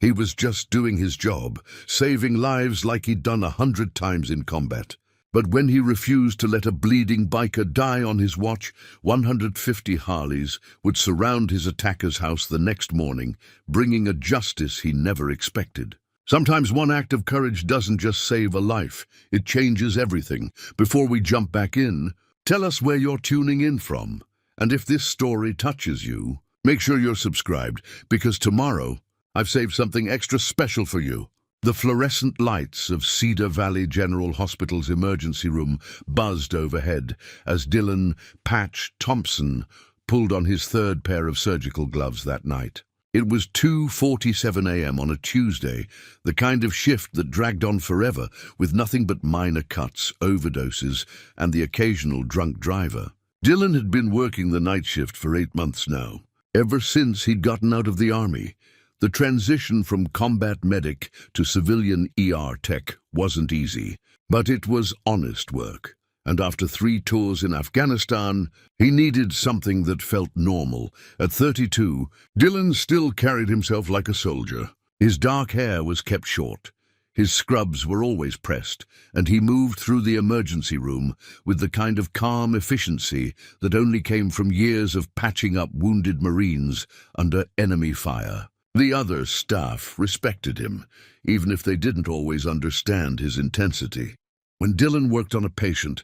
He was just doing his job, saving lives like he'd done 100 times in combat. But when he refused to let a bleeding biker die on his watch, 150 Harleys would surround his attacker's house the next morning, bringing a justice he never expected. Sometimes one act of courage doesn't just save a life, it changes everything. Before we jump back in, tell us where you're tuning in from. And if this story touches you, make sure you're subscribed, because tomorrow I've saved something extra special for you. The fluorescent lights of Cedar Valley General Hospital's emergency room buzzed overhead as Dylan "Patch" Thompson pulled on his third pair of surgical gloves that night. It was 2:47 a.m. on a Tuesday, the kind of shift that dragged on forever, with nothing but minor cuts, overdoses, and the occasional drunk driver. Dylan had been working the night shift for 8 months now, ever since he'd gotten out of the army. The transition from combat medic to civilian ER tech wasn't easy, but it was honest work. And after 3 tours in Afghanistan, he needed something that felt normal. At 32, Dylan still carried himself like a soldier. His dark hair was kept short. His scrubs were always pressed, and he moved through the emergency room with the kind of calm efficiency that only came from years of patching up wounded Marines under enemy fire. The other staff respected him, even if they didn't always understand his intensity. When Dylan worked on a patient,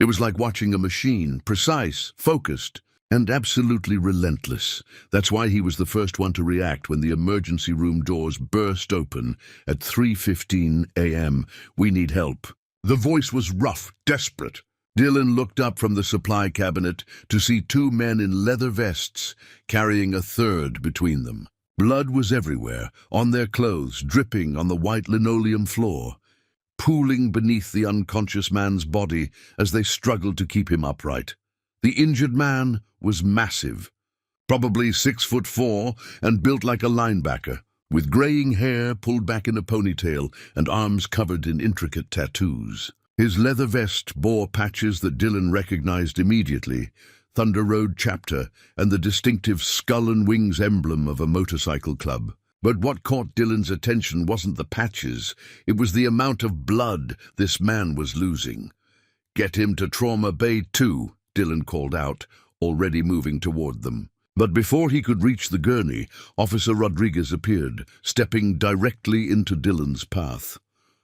it was like watching a machine, precise, focused, and absolutely relentless. That's why he was the first one to react when the emergency room doors burst open at 3:15 a.m. "We need help." The voice was rough, desperate. Dylan looked up from the supply cabinet to see 2 men in leather vests carrying a third between them. Blood was everywhere, on their clothes, dripping on the white linoleum floor, pooling beneath the unconscious man's body as they struggled to keep him upright. The injured man was massive, probably 6'4" and built like a linebacker, with graying hair pulled back in a ponytail and arms covered in intricate tattoos. His leather vest bore patches that Dylan recognized immediately: Thunder Road chapter and the distinctive skull and wings emblem of a motorcycle club. But what caught Dylan's attention wasn't the patches, it was the amount of blood this man was losing. "Get him to Trauma Bay 2, Dylan called out, already moving toward them. But before he could reach the gurney, Officer Rodriguez appeared, stepping directly into Dylan's path.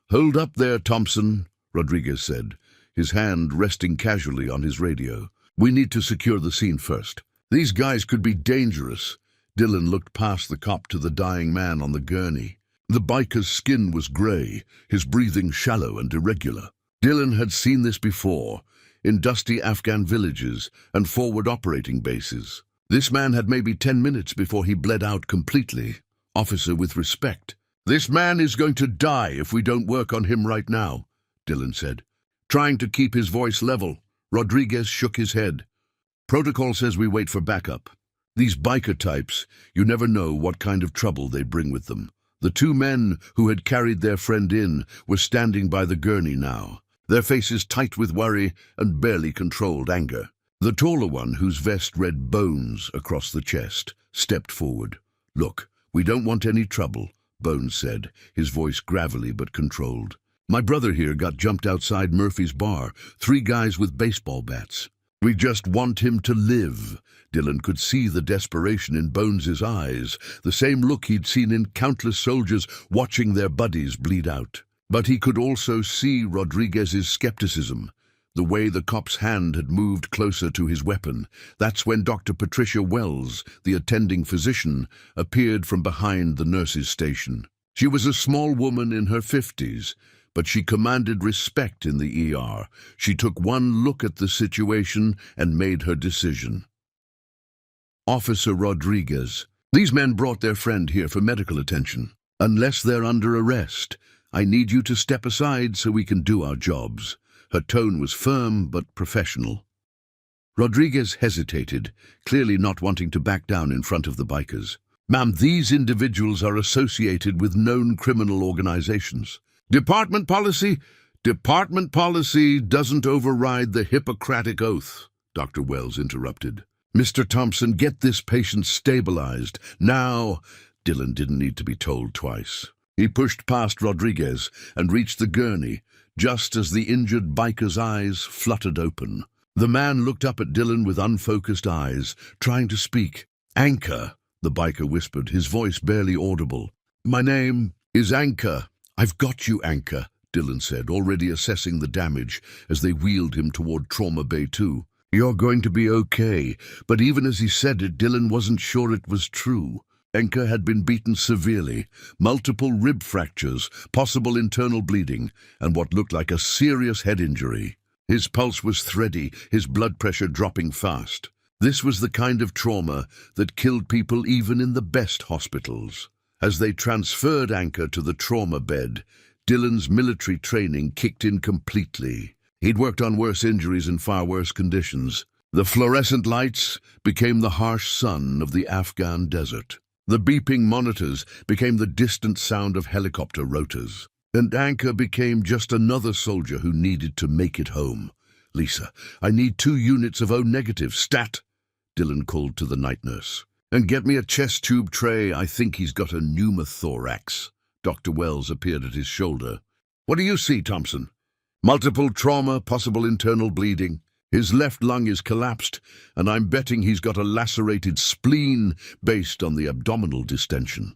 "Hold up there, Thompson," Rodriguez said, his hand resting casually on his radio. "We need to secure the scene first. These guys could be dangerous." Dylan looked past the cop to the dying man on the gurney. The biker's skin was gray, his breathing shallow and irregular. Dylan had seen this before, in dusty Afghan villages and forward operating bases. This man had maybe 10 minutes before he bled out completely. "Officer, with respect, this man is going to die if we don't work on him right now," Dylan said, trying to keep his voice level. Rodriguez shook his head. "Protocol says we wait for backup. These biker types, you never know what kind of trouble they bring with them." The 2 men who had carried their friend in were standing by the gurney now, their faces tight with worry and barely controlled anger. The taller one, whose vest read Bones across the chest, stepped forward. "Look, we don't want any trouble," Bones said, his voice gravelly but controlled. "My brother here got jumped outside Murphy's bar, 3 guys with baseball bats. We just want him to live." Dylan could see the desperation in Bones's eyes, the same look he'd seen in countless soldiers watching their buddies bleed out. But he could also see Rodriguez's skepticism, the way the cop's hand had moved closer to his weapon. That's when Dr. Patricia Wells, the attending physician, appeared from behind the nurse's station. She was a small woman in her 50s, but she commanded respect in the ER. She took one look at the situation and made her decision. "Officer Rodriguez, these men brought their friend here for medical attention. Unless they're under arrest, I need you to step aside so we can do our jobs." Her tone was firm but professional. Rodriguez hesitated, clearly not wanting to back down in front of the bikers. "Ma'am, these individuals are associated with known criminal organizations." Department policy doesn't override the Hippocratic Oath," Dr. Wells interrupted. "Mr. Thompson, get this patient stabilized. Now." Dylan didn't need to be told twice. He pushed past Rodriguez and reached the gurney, just as the injured biker's eyes fluttered open. The man looked up at Dylan with unfocused eyes, trying to speak. "Anchor," the biker whispered, his voice barely audible. "My name is Anchor." "I've got you, Anchor," Dylan said, already assessing the damage as they wheeled him toward Trauma Bay 2. "You're going to be okay." But even as he said it, Dylan wasn't sure it was true. Anchor had been beaten severely, multiple rib fractures, possible internal bleeding, and what looked like a serious head injury. His pulse was thready, his blood pressure dropping fast. This was the kind of trauma that killed people even in the best hospitals. As they transferred Anchor to the trauma bed, Dylan's military training kicked in completely. He'd worked on worse injuries in far worse conditions. The fluorescent lights became the harsh sun of the Afghan desert. The beeping monitors became the distant sound of helicopter rotors. And Anchor became just another soldier who needed to make it home. "Lisa, I need 2 units of O-negative, stat," Dylan called to the night nurse. "And get me a chest tube tray. I think he's got a pneumothorax." Dr. Wells appeared at his shoulder. "What do you see, Thompson?" "Multiple trauma, possible internal bleeding. His left lung is collapsed, and I'm betting he's got a lacerated spleen based on the abdominal distension."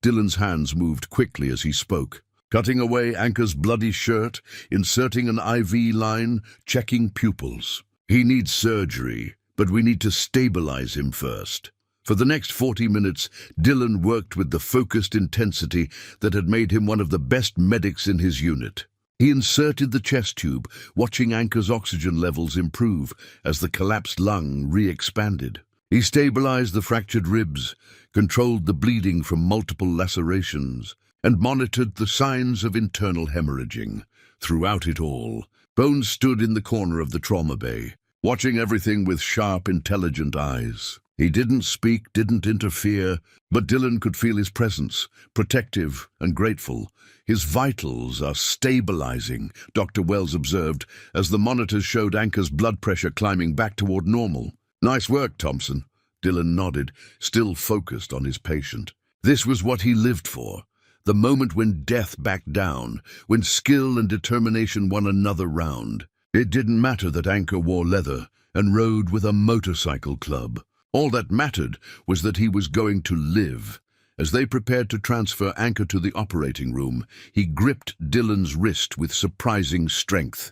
Dylan's hands moved quickly as he spoke, cutting away Anchor's bloody shirt, inserting an IV line, checking pupils. "He needs surgery, but we need to stabilize him first." For the next 40 minutes, Dylan worked with the focused intensity that had made him one of the best medics in his unit. He inserted the chest tube, watching Anchor's oxygen levels improve as the collapsed lung re-expanded. He stabilized the fractured ribs, controlled the bleeding from multiple lacerations, and monitored the signs of internal hemorrhaging. Throughout it all, Bones stood in the corner of the trauma bay, watching everything with sharp, intelligent eyes. He didn't speak, didn't interfere, but Dylan could feel his presence, protective and grateful. "His vitals are stabilizing," Dr. Wells observed, as the monitors showed Anchor's blood pressure climbing back toward normal. "Nice work, Thompson." Dylan nodded, still focused on his patient. This was what he lived for. The moment when death backed down, when skill and determination won another round. It didn't matter that Anchor wore leather and rode with a motorcycle club. All that mattered was that he was going to live. As they prepared to transfer Anchor to the operating room, he gripped Dylan's wrist with surprising strength.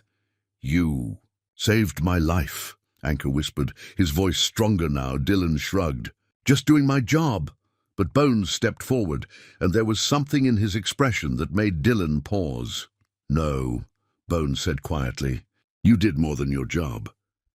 "You saved my life," Anchor whispered, his voice stronger now. Dylan shrugged. "Just doing my job." But Bones stepped forward, and there was something in his expression that made Dylan pause. "No," Bones said quietly, "you did more than your job.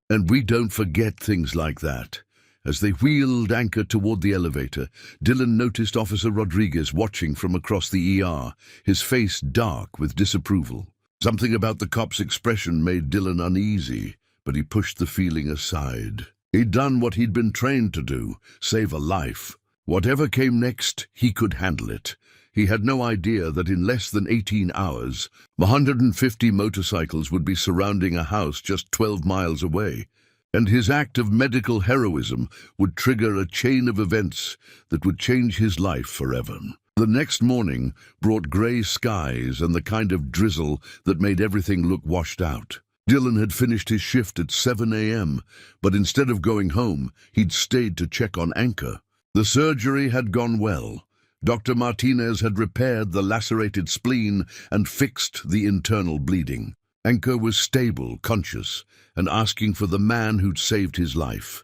And we don't forget things like that." As they wheeled Anchor toward the elevator, Dylan noticed Officer Rodriguez watching from across the ER, his face dark with disapproval. Something about the cop's expression made Dylan uneasy, but he pushed the feeling aside. He'd done what he'd been trained to do, save a life. Whatever came next, he could handle it. He had no idea that in less than 18 hours, 150 motorcycles would be surrounding a house just 12 miles away. And his act of medical heroism would trigger a chain of events that would change his life forever. The next morning brought grey skies and the kind of drizzle that made everything look washed out. Dylan had finished his shift at 7 a.m., but instead of going home, he'd stayed to check on Anchor. The surgery had gone well. Dr. Martinez had repaired the lacerated spleen and fixed the internal bleeding. Anchor was stable, conscious, and asking for the man who'd saved his life.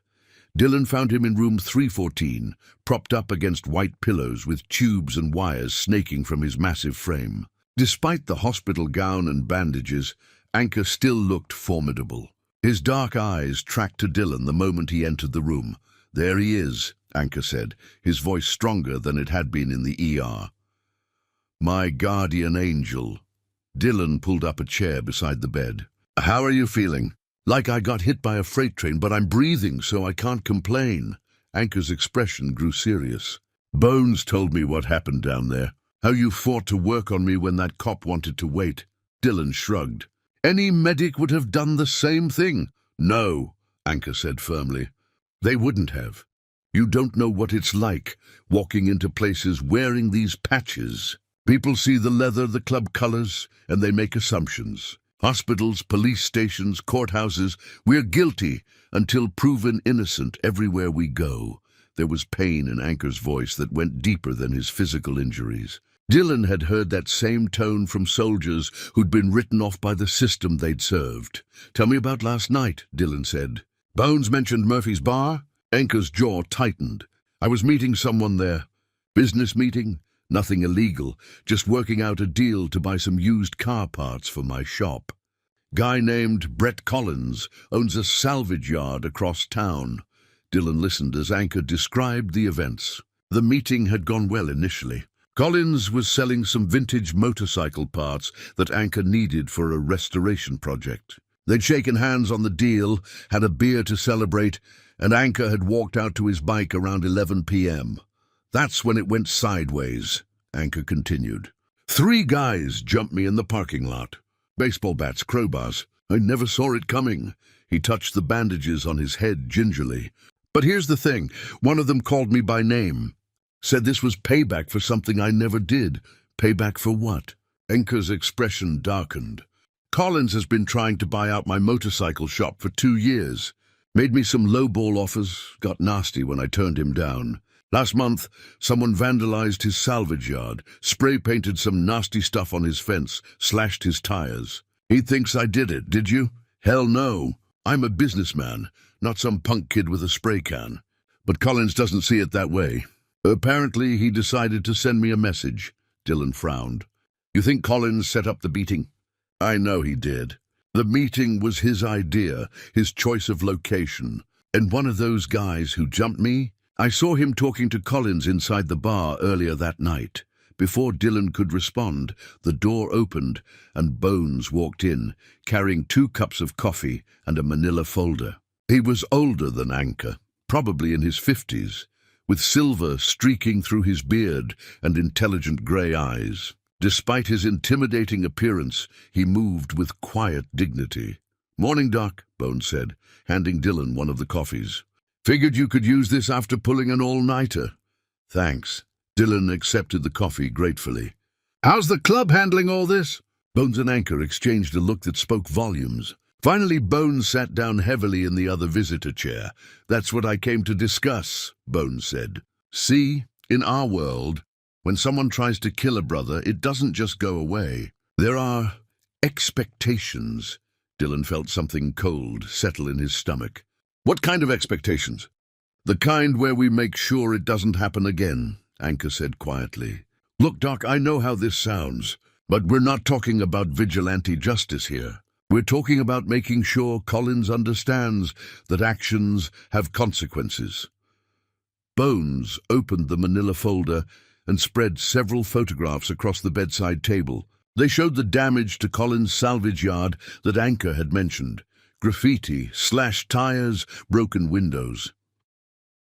Dylan found him in room 314, propped up against white pillows with tubes and wires snaking from his massive frame. Despite the hospital gown and bandages, Anchor still looked formidable. His dark eyes tracked to Dylan the moment he entered the room. "There he is," Anchor said, his voice stronger than it had been in the ER. "My guardian angel." Dylan pulled up a chair beside the bed. "How are you feeling?" "Like I got hit by a freight train, but I'm breathing, so I can't complain." Anchor's expression grew serious. "Bones told me what happened down there. How you fought to work on me when that cop wanted to wait." Dylan shrugged. "Any medic would have done the same thing." "No," Anchor said firmly. "They wouldn't have. You don't know what it's like, walking into places wearing these patches. People see the leather, the club colors, and they make assumptions. Hospitals, police stations, courthouses, we're guilty until proven innocent everywhere we go. There was pain in Anchor's voice that went deeper than his physical injuries. Dylan had heard that same tone from soldiers who'd been written off by the system they'd served. "Tell me about last night," Dylan said. "Bones mentioned Murphy's Bar?" Anchor's jaw tightened. "I was meeting someone there. Business meeting? Nothing illegal, just working out a deal to buy some used car parts for my shop. Guy named Brett Collins owns a salvage yard across town." Dylan listened as Anchor described the events. The meeting had gone well initially. Collins was selling some vintage motorcycle parts that Anchor needed for a restoration project. They'd shaken hands on the deal, had a beer to celebrate, and Anchor had walked out to his bike around 11 p.m. "That's when it went sideways," Anchor continued. "3 guys jumped me in the parking lot. Baseball bats, crowbars. I never saw it coming." He touched the bandages on his head gingerly. "But here's the thing, one of them called me by name. Said this was payback for something I never did." "Payback for what?" Anchor's expression darkened. "Collins has been trying to buy out my motorcycle shop for 2 years. Made me some lowball offers, got nasty when I turned him down. Last month, someone vandalized his salvage yard, spray-painted some nasty stuff on his fence, slashed his tires. He thinks I did it, did you? Hell no. I'm a businessman, not some punk kid with a spray can. But Collins doesn't see it that way. Apparently, he decided to send me a message." Dylan frowned. "You think Collins set up the beating?" "I know he did. The meeting was his idea, his choice of location. And one of those guys who jumped me? I saw him talking to Collins inside the bar earlier that night. Before Dylan could respond, the door opened and Bones walked in, carrying 2 cups of coffee and a manila folder. He was older than Anchor, probably in his 50s, with silver streaking through his beard and intelligent grey eyes. Despite his intimidating appearance, he moved with quiet dignity. "Morning, Doc," Bones said, handing Dylan one of the coffees. "Figured you could use this after pulling an all-nighter." "Thanks." Dylan accepted the coffee gratefully. "How's the club handling all this?" Bones and Anchor exchanged a look that spoke volumes. Finally, Bones sat down heavily in the other visitor chair. "That's what I came to discuss," Bones said. "See, in our world, when someone tries to kill a brother, it doesn't just go away. There are expectations." Dylan felt something cold settle in his stomach. "What kind of expectations?" "The kind where we make sure it doesn't happen again," Anchor said quietly. "Look, Doc, I know how this sounds, but we're not talking about vigilante justice here. We're talking about making sure Collins understands that actions have consequences." Bones opened the manila folder and spread several photographs across the bedside table. They showed the damage to Collins' salvage yard that Anchor had mentioned. Graffiti, slashed tires, broken windows.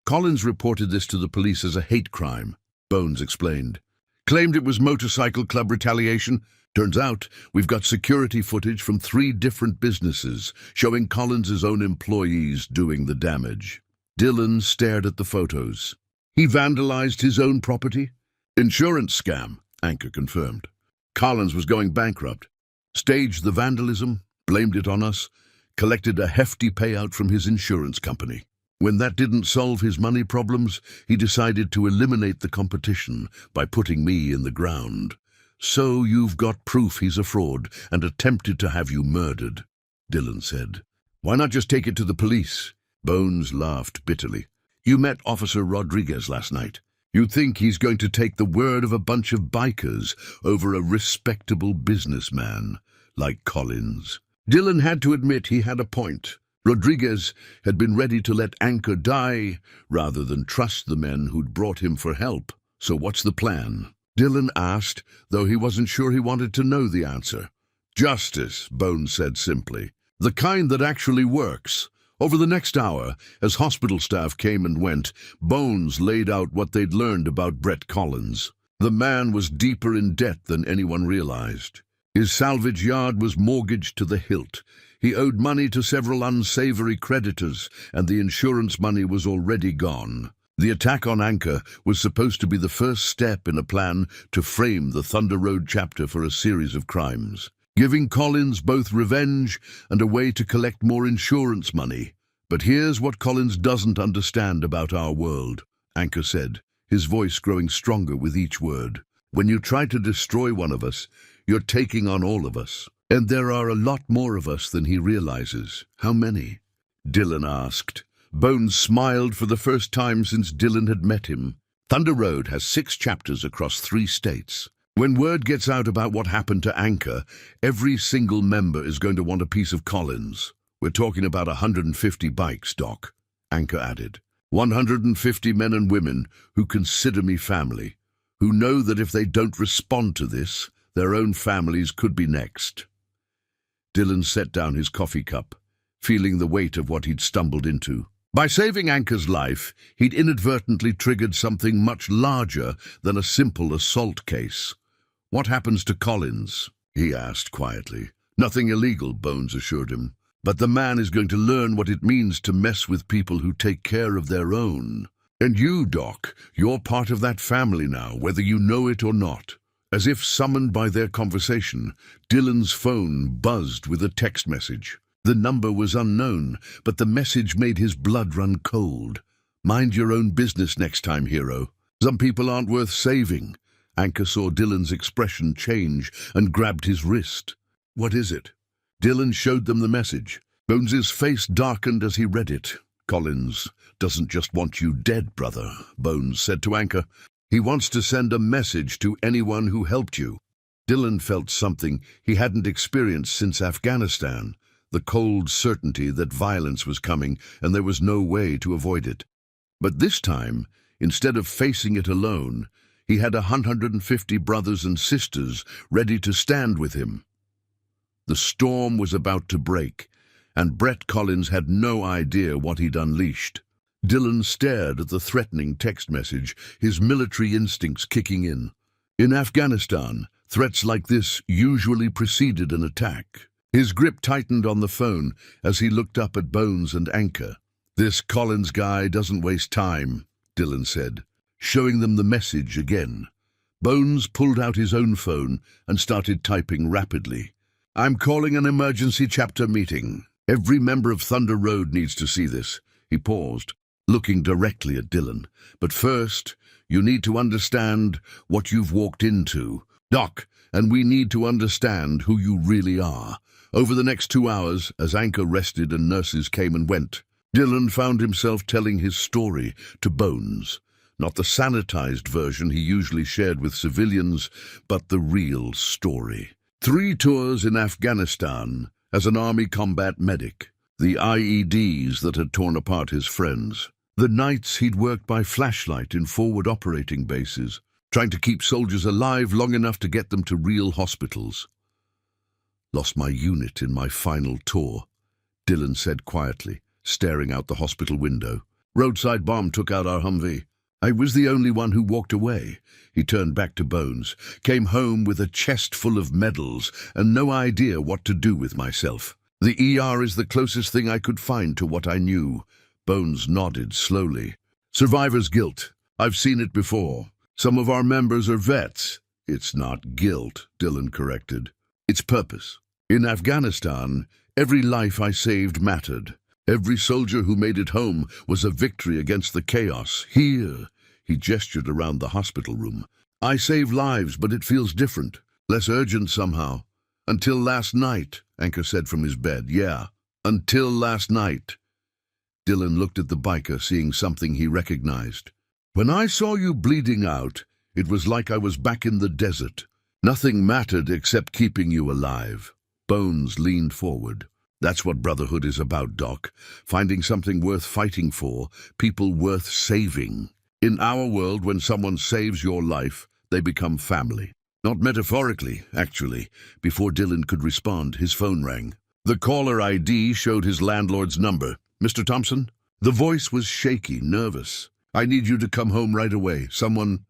"Collins reported this to the police as a hate crime," Bones explained. "Claimed it was motorcycle club retaliation. Turns out we've got security footage from 3 different businesses showing Collins' own employees doing the damage." Dylan stared at the photos. "He vandalized his own property?" "Insurance scam," Anchor confirmed. "Collins was going bankrupt. Staged the vandalism, blamed it on us, collected a hefty payout from his insurance company. When that didn't solve his money problems, he decided to eliminate the competition by putting me in the ground. So you've got proof he's a fraud and attempted to have you murdered," Dylan said. "Why not just take it to the police?" Bones laughed bitterly. "You met Officer Rodriguez last night. You'd think he's going to take the word of a bunch of bikers over a respectable businessman like Collins." Dylan had to admit he had a point. Rodriguez had been ready to let Anchor die rather than trust the men who'd brought him for help. "So what's the plan?" Dylan asked, though he wasn't sure he wanted to know the answer. "Justice," Bones said simply. "The kind that actually works." Over the next hour, as hospital staff came and went, Bones laid out what they'd learned about Brett Collins. The man was deeper in debt than anyone realized. His salvage yard was mortgaged to the hilt. He owed money to several unsavory creditors, and the insurance money was already gone. The attack on Anchor was supposed to be the first step in a plan to frame the Thunder Road chapter for a series of crimes, giving Collins both revenge and a way to collect more insurance money. "But here's what Collins doesn't understand about our world," Anchor said, his voice growing stronger with each word. "When you try to destroy one of us, you're taking on all of us. And there are a lot more of us than he realizes." "How many?" Dylan asked. Bones smiled for the first time since Dylan had met him. "Thunder Road has 6 chapters across 3 states. When word gets out about what happened to Anchor, every single member is going to want a piece of Collins. We're talking about 150 bikes, Doc," Anchor added. 150 men and women who consider me family, who know that if they don't respond to this, their own families could be next." Dylan set down his coffee cup, feeling the weight of what he'd stumbled into. By saving Anchor's life, he'd inadvertently triggered something much larger than a simple assault case. "What happens to Collins?" he asked quietly. "Nothing illegal," Bones assured him. "But the man is going to learn what it means to mess with people who take care of their own. And you, Doc, you're part of that family now, whether you know it or not." As if summoned by their conversation, Dylan's phone buzzed with a text message. The number was unknown, but the message made his blood run cold. "Mind your own business next time, hero. Some people aren't worth saving." Anchor saw Dylan's expression change and grabbed his wrist. "What is it?" Dylan showed them the message. Bones's face darkened as he read it. "Collins doesn't just want you dead, brother," Bones said to Anchor. "He wants to send a message to anyone who helped you." Dylan felt something he hadn't experienced since Afghanistan, the cold certainty that violence was coming and there was no way to avoid it. But this time, instead of facing it alone, he had 150 brothers and sisters ready to stand with him. The storm was about to break, and Brett Collins had no idea what he'd unleashed. Dylan stared at the threatening text message, his military instincts kicking in. In Afghanistan, threats like this usually preceded an attack. His grip tightened on the phone as he looked up at Bones and Anchor. "This Collins guy doesn't waste time," Dylan said, showing them the message again. Bones pulled out his own phone and started typing rapidly. "I'm calling an emergency chapter meeting. Every member of Thunder Road needs to see this." He paused, looking directly at Dylan. "But first, you need to understand what you've walked into, Doc, and we need to understand who you really are." Over the next 2 hours, as Anchor rested and nurses came and went, Dylan found himself telling his story to Bones. Not the sanitized version he usually shared with civilians, but the real story. 3 tours in Afghanistan as an army combat medic, the IEDs that had torn apart his friends, the nights he'd worked by flashlight in forward operating bases, trying to keep soldiers alive long enough to get them to real hospitals. "Lost my unit in my final tour," Dylan said quietly, staring out the hospital window. "Roadside bomb took out our Humvee. I was the only one who walked away." He turned back to Bones. "Came home with a chest full of medals and no idea what to do with myself. The ER is the closest thing I could find to what I knew." Bones nodded slowly. "Survivor's guilt. I've seen it before. Some of our members are vets." "It's not guilt," Dylan corrected. "It's purpose. In Afghanistan, every life I saved mattered. Every soldier who made it home was a victory against the chaos. Here," he gestured around the hospital room, "I save lives, but it feels different, less urgent somehow. Until last night," Anchor said from his bed. "Yeah, until last night." Dylan looked at the biker, seeing something he recognized. "When I saw you bleeding out, it was like I was back in the desert. Nothing mattered except keeping you alive." Bones leaned forward. "That's what brotherhood is about, Doc. Finding something worth fighting for, people worth saving. In our world, when someone saves your life, they become family." Not metaphorically, actually. Before Dylan could respond, his phone rang. The caller ID showed his landlord's number. "Mr. Thompson?" The voice was shaky, nervous. "I need you to come home right away. Someone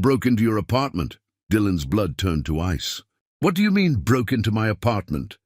broke into your apartment." Dylan's blood turned to ice. "What do you mean, broke into my apartment?"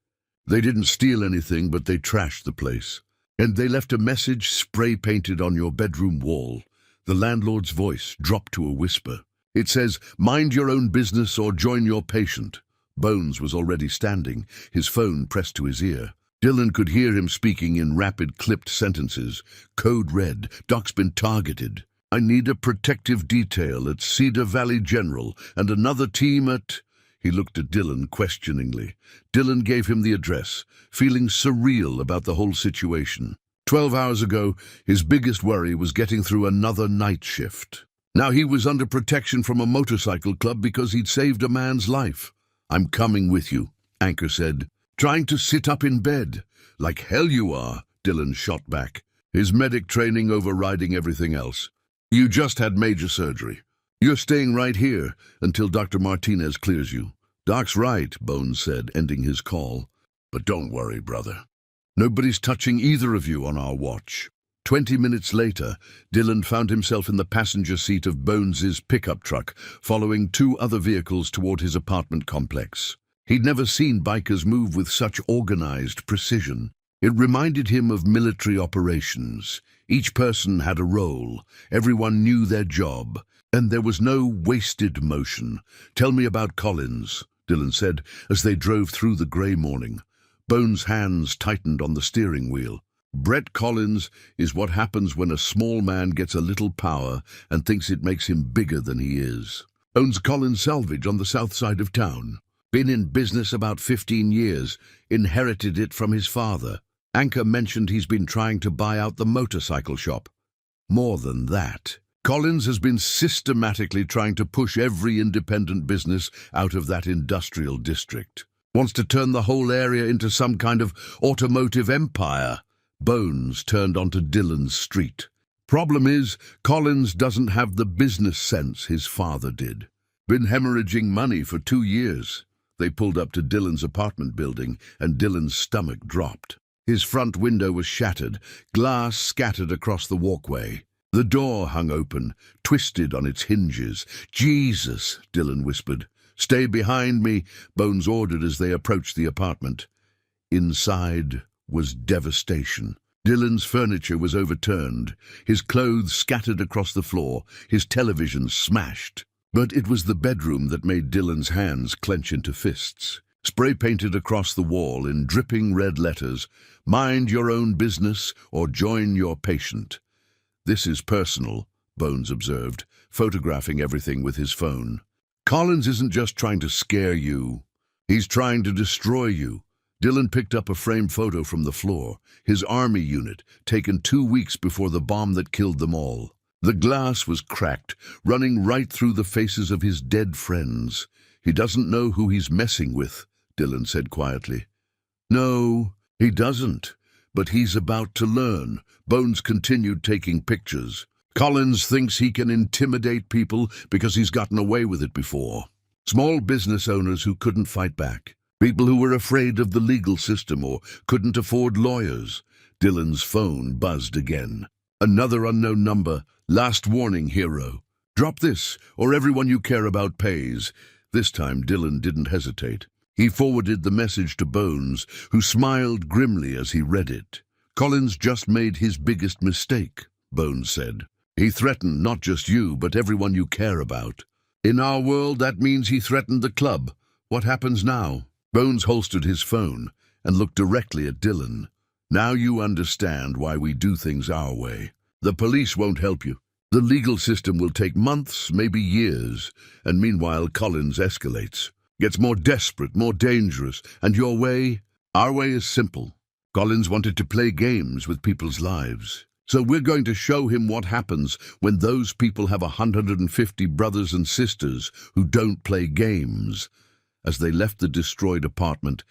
"They didn't steal anything, but they trashed the place. And they left a message spray-painted on your bedroom wall. The landlord's voice dropped to a whisper. "It says, mind your own business or join your patient." Bones was already standing, his phone pressed to his ear. Dylan could hear him speaking in rapid, clipped sentences. "Code red. Doc's been targeted. I need a protective detail at Cedar Valley General and another team at—" He looked at Dylan questioningly. Dylan gave him the address, feeling surreal about the whole situation. 12 hours ago, his biggest worry was getting through another night shift. Now he was under protection from a motorcycle club because he'd saved a man's life. "I'm coming with you," Anchor said. "Trying to sit up in bed." "Like hell you are," Dylan shot back, his medic training overriding everything else. "You just had major surgery. You're staying right here until Dr. Martinez clears you." "Doc's right," Bones said, ending his call. "But don't worry, brother. Nobody's touching either of you on our watch." 20 minutes later, Dylan found himself in the passenger seat of Bones's pickup truck, following 2 other vehicles toward his apartment complex. He'd never seen bikers move with such organized precision. It reminded him of military operations. Each person had a role, everyone knew their job, and there was no wasted motion. "Tell me about Collins," Dylan said as they drove through the grey morning. Bones' hands tightened on the steering wheel. "Brett Collins is what happens when a small man gets a little power and thinks it makes him bigger than he is. Owns Collins Salvage on the south side of town. Been in business about 15 years, inherited it from his father. Anchor mentioned he's been trying to buy out the motorcycle shop. More than that, Collins has been systematically trying to push every independent business out of that industrial district. Wants to turn the whole area into some kind of automotive empire." Bones turned onto Dylan's street. "Problem is, Collins doesn't have the business sense his father did. Been hemorrhaging money for 2 years. They pulled up to Dylan's apartment building, and Dylan's stomach dropped. His front window was shattered, glass scattered across the walkway. The door hung open, twisted on its hinges. "Jesus," Dylan whispered. "Stay behind me," Bones ordered as they approached the apartment. Inside was devastation. Dylan's furniture was overturned, his clothes scattered across the floor, his television smashed. But it was the bedroom that made Dylan's hands clench into fists. Spray-painted across the wall in dripping red letters, "Mind your own business or join your patient." "This is personal," Bones observed, photographing everything with his phone. "Collins isn't just trying to scare you. He's trying to destroy you." Dylan picked up a framed photo from the floor, his army unit, taken 2 weeks before the bomb that killed them all. The glass was cracked, running right through the faces of his dead friends. "He doesn't know who he's messing with," Dylan said quietly. "No, he doesn't, but he's about to learn." Bones continued taking pictures. "Collins thinks he can intimidate people because he's gotten away with it before. Small business owners who couldn't fight back. People who were afraid of the legal system or couldn't afford lawyers." Dylan's phone buzzed again. Another unknown number. "Last warning, hero. Drop this, or everyone you care about pays." This time Dylan didn't hesitate. He forwarded the message to Bones, who smiled grimly as he read it. "Collins just made his biggest mistake," Bones said. "He threatened not just you, but everyone you care about. In our world, that means he threatened the club. What happens now?" Bones holstered his phone and looked directly at Dylan. "Now you understand why we do things our way. The police won't help you. The legal system will take months, maybe years, and meanwhile Collins escalates. Gets more desperate, more dangerous, and your way? Our way is simple. Collins wanted to play games with people's lives. So we're going to show him what happens when those people have 150 brothers and sisters who don't play games." As they left the destroyed apartment,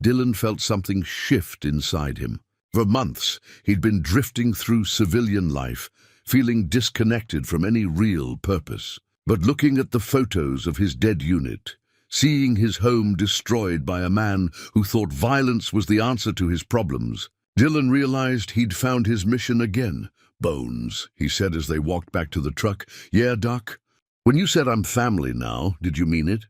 Dylan felt something shift inside him. For months, he'd been drifting through civilian life, feeling disconnected from any real purpose. But looking at the photos of his dead unit, seeing his home destroyed by a man who thought violence was the answer to his problems, Dylan realized he'd found his mission again. "Bones," he said as they walked back to the truck. "Yeah, Doc? When you said I'm family now, did you mean it?"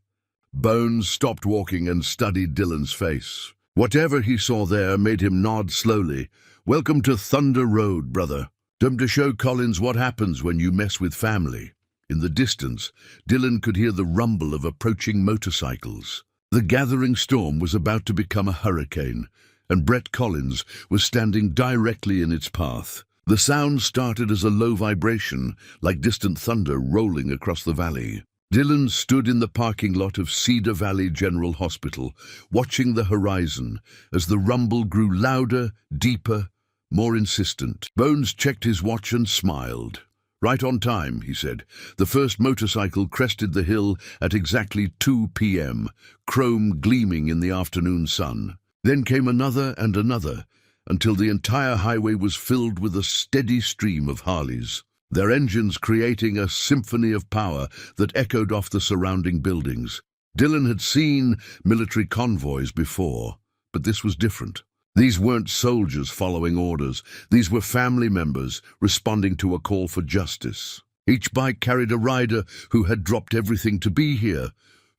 Bones stopped walking and studied Dylan's face. Whatever he saw there made him nod slowly. "Welcome to Thunder Road, brother." Time to show Collins what happens when you mess with family. In the distance, Dylan could hear the rumble of approaching motorcycles. The gathering storm was about to become a hurricane, and Brett Collins was standing directly in its path. The sound started as a low vibration, like distant thunder rolling across the valley. Dylan stood in the parking lot of Cedar Valley General Hospital, watching the horizon as the rumble grew louder, deeper, more insistent. Bones checked his watch and smiled. "Right on time," he said. The first motorcycle crested the hill at exactly 2 p.m., chrome gleaming in the afternoon sun. Then came another and another, until the entire highway was filled with a steady stream of Harleys, their engines creating a symphony of power that echoed off the surrounding buildings. Dylan had seen military convoys before, but this was different. These weren't soldiers following orders. These were family members responding to a call for justice. Each bike carried a rider who had dropped everything to be here,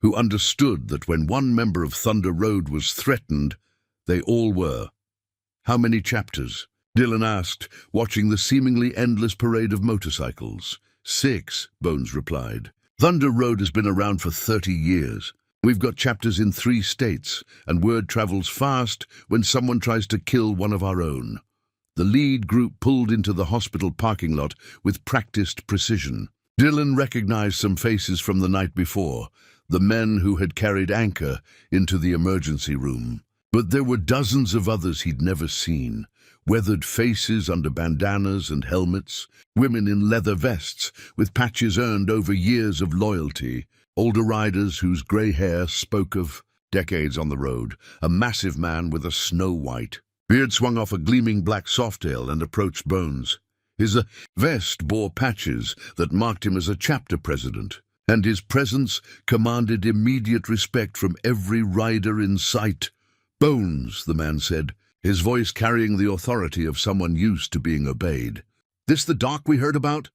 who understood that when one member of Thunder Road was threatened, they all were. "How many chapters?" Dylan asked, watching the seemingly endless parade of motorcycles. 6, Bones replied. "Thunder Road has been around for 30 years. We've got chapters in 3 states, and word travels fast when someone tries to kill one of our own." The lead group pulled into the hospital parking lot with practiced precision. Dylan recognized some faces from the night before, the men who had carried Anchor into the emergency room. But there were dozens of others he'd never seen. Weathered faces under bandanas and helmets, women in leather vests with patches earned over years of loyalty, older riders whose grey hair spoke of decades on the road, a massive man with a snow-white beard swung off a gleaming black softail and approached Bones. His vest bore patches that marked him as a chapter president, and his presence commanded immediate respect from every rider in sight. "Bones," the man said, his voice carrying the authority of someone used to being obeyed. "This the doc we heard about?"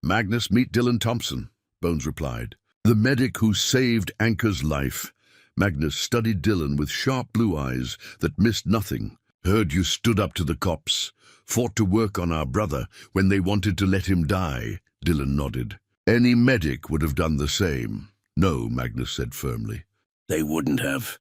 "Magnus, meet Dylan Thompson," Bones replied. "The medic who saved Anchor's life." Magnus studied Dylan with sharp blue eyes that missed nothing. "Heard you stood up to the cops. Fought to work on our brother when they wanted to let him die." Dylan nodded. "Any medic would have done the same." "No," Magnus said firmly. "They wouldn't have.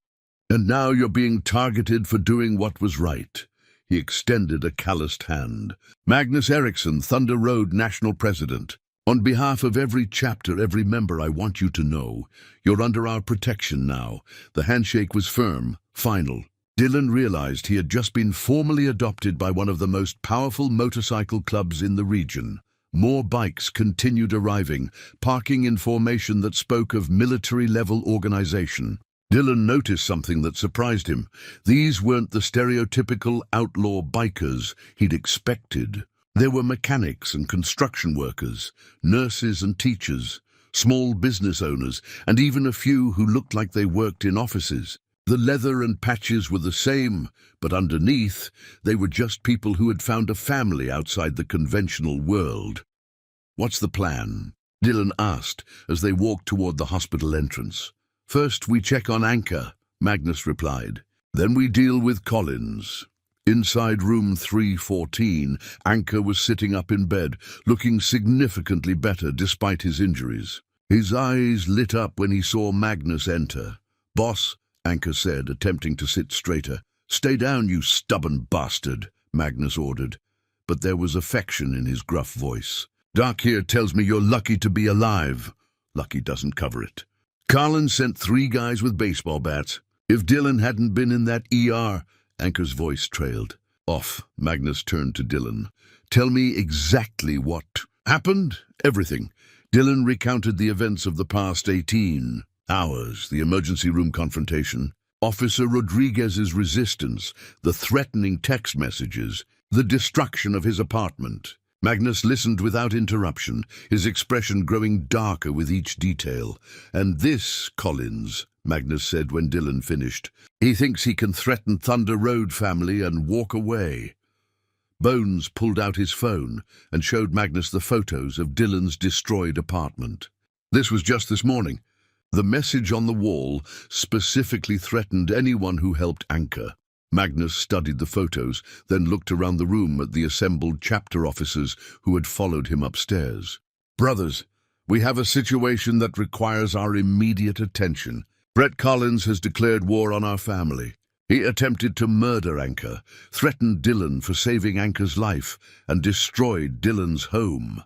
And now you're being targeted for doing what was right." He extended a calloused hand. "Magnus Eriksson, Thunder Road National President. On behalf of every chapter, every member, I want you to know, you're under our protection now." The handshake was firm, final. Dylan realized he had just been formally adopted by one of the most powerful motorcycle clubs in the region. More bikes continued arriving, parking in formation that spoke of military-level organization. Dylan noticed something that surprised him. These weren't the stereotypical outlaw bikers he'd expected. There were mechanics and construction workers, nurses and teachers, small business owners, and even a few who looked like they worked in offices. The leather and patches were the same, but underneath, they were just people who had found a family outside the conventional world. "What's the plan?" Dylan asked as they walked toward the hospital entrance. "First, we check on Anchor," Magnus replied. "Then we deal with Collins." Inside room 314, Anchor was sitting up in bed, looking significantly better despite his injuries. His eyes lit up when he saw Magnus enter. "Boss," Anchor said, attempting to sit straighter. "Stay down, you stubborn bastard," Magnus ordered, but there was affection in his gruff voice. "Doc here tells me you're lucky to be alive." "Lucky doesn't cover it. Collins sent 3 guys with baseball bats. If Dylan hadn't been in that ER..." Anchor's voice trailed. "Off." Magnus turned to Dylan. "Tell me exactly what happened." "Everything." Dylan recounted the events of the past 18 hours, the emergency room confrontation, Officer Rodriguez's resistance, the threatening text messages, the destruction of his apartment. Magnus listened without interruption, his expression growing darker with each detail. "And this, Collins," Magnus said when Dylan finished. "He thinks he can threaten Thunder Road family and walk away." Bones pulled out his phone and showed Magnus the photos of Dylan's destroyed apartment. "This was just this morning. The message on the wall specifically threatened anyone who helped Anchor. Magnus studied the photos, then looked around the room at the assembled chapter officers who had followed him upstairs. "Brothers, we have a situation that requires our immediate attention. Brett Collins has declared war on our family. He attempted to murder Anchor, threatened Dylan for saving Anchor's life, and destroyed Dylan's home."